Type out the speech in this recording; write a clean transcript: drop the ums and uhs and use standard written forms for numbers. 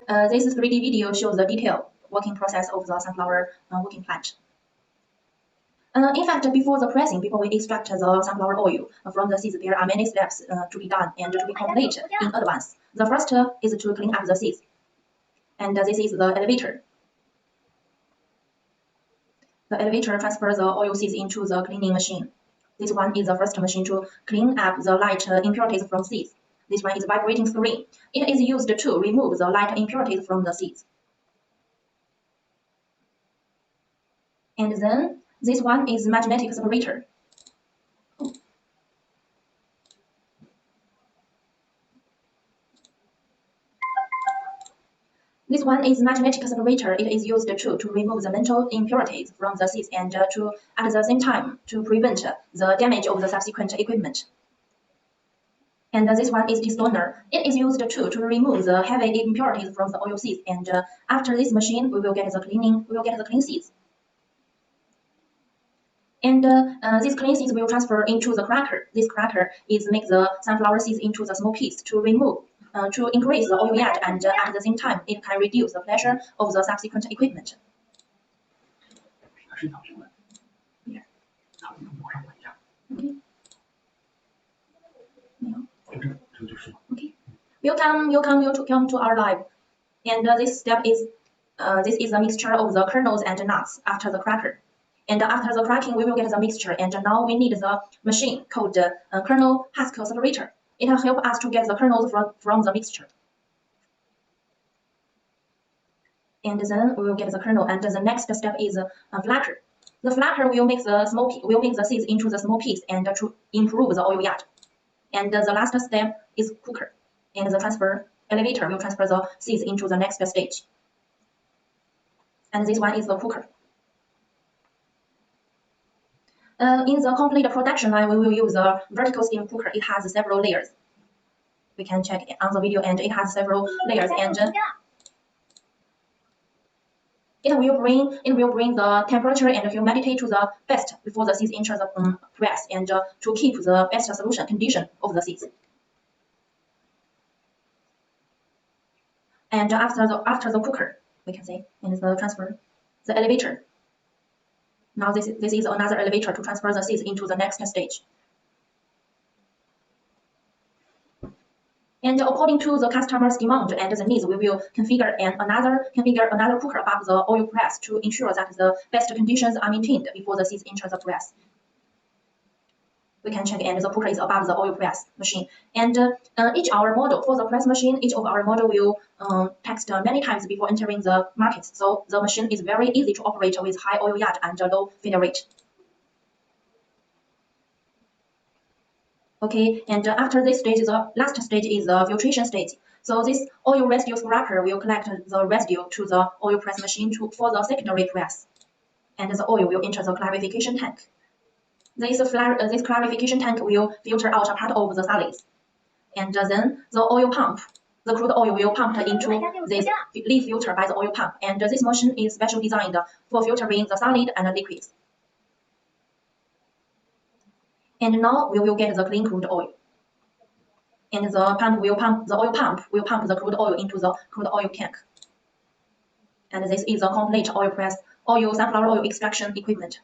This 3D video shows the detailed working process of the sunflower working plant. In fact, before the pressing, before we extract the sunflower oil from the seeds, there are many steps to be done and to be completed in advance. The first is to clean up the seeds, and this is the elevator. The elevator transfers the oil seeds into the cleaning machine. This one is the first machine to clean up the light impurities from seeds. This one is vibrating screen. It is used to remove the light impurities from the seeds. And then this one is magnetic separator. This one is magnetic separator. It is used to remove the metal impurities from the seeds and to at the same time to prevent the damage of the subsequent equipment. And this one is destoner. It is used to remove the heavy impurities from the oil seeds. And after this machine, we will get the clean seeds. And these clean seeds will transfer into the cracker. This cracker is make the sunflower seeds into the small piece to increase the oil yield, and at the same time, it can reduce the pressure of the subsequent equipment. Yeah. Okay. Okay. Welcome to our lab. And this step is the mixture of the kernels and nuts after the cracker. And after the cracking, we will get the mixture. And now we need the machine called kernel husk separator. It will help us to get the kernels from the mixture. And then we will get the kernel. And the next step is flacker. The flacker will make the seeds into the small piece and to improve the oil yield. And the last step is cooker. And the elevator will transfer the seeds into the next stage. And this one is the cooker. In the complete production line, we will use a vertical steam cooker. It has several layers. We can check on the video, and it has several layers, and it will bring the temperature and humidity to the best before the seeds enter the press, and to keep the best solution condition of the seeds. And after the cooker, we can say, and the transfer, the elevator. Now this is another elevator to transfer the seeds into the next stage. And according to the customer's demand and the needs, we will configure another cooker above the oil press to ensure that the best conditions are maintained before the seeds enter the press. We can check, and the cooker is above the oil press machine. And each of our model will test many times before entering the market. So the machine is very easy to operate with high oil yield and low failure rate. Okay, and after this stage, the last stage is the filtration stage. So this oil residue scraper will collect the residue to the oil press machine for the secondary press, and the oil will enter the clarification tank. This clarification tank will filter out a part of the solids, and then the crude oil will pump into this leaf filter by the oil pump, and this machine is specially designed for filtering the solid and liquids. And now we will get the clean crude oil, and the oil pump will pump the crude oil into the crude oil tank. And this is a complete sunflower oil extraction equipment.